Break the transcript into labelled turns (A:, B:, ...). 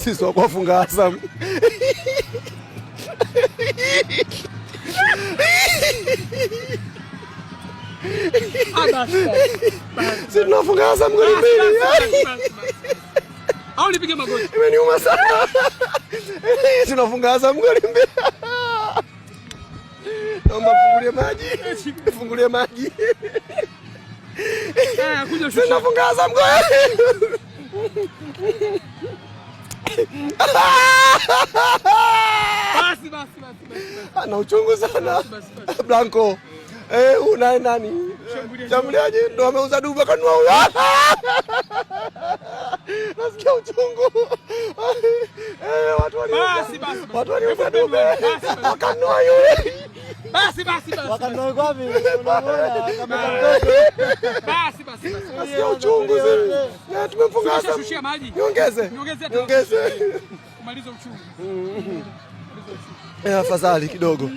A: Sisi wa kufunga Azam. Sisi tunafunga Azam goli mbili.
B: Au nipige magoli.
A: Imeniuma sana. Sisi tunafunga Azam goli mbili. Naomba fungulie maji. Fungulie maji.
B: Kuja
A: sisi tunafunga Azam goli.
B: Basi.
A: Ana uchungu sana. Blanco. Una nani? Shambuliaji ndo ameuza duba kanua huyo. Nasikia uchungu. Watu waliuza duba. Wakanua yule.
B: Basi.
C: Wakanua kwapi? Unaona kama mtoto.
B: Basi.
A: Nasikia uchungu sasa. Na tumefunga Azam.
B: Shushia maji.
A: Niongeze.
B: Kumaliza uchungu.
A: Afadhali kidogo.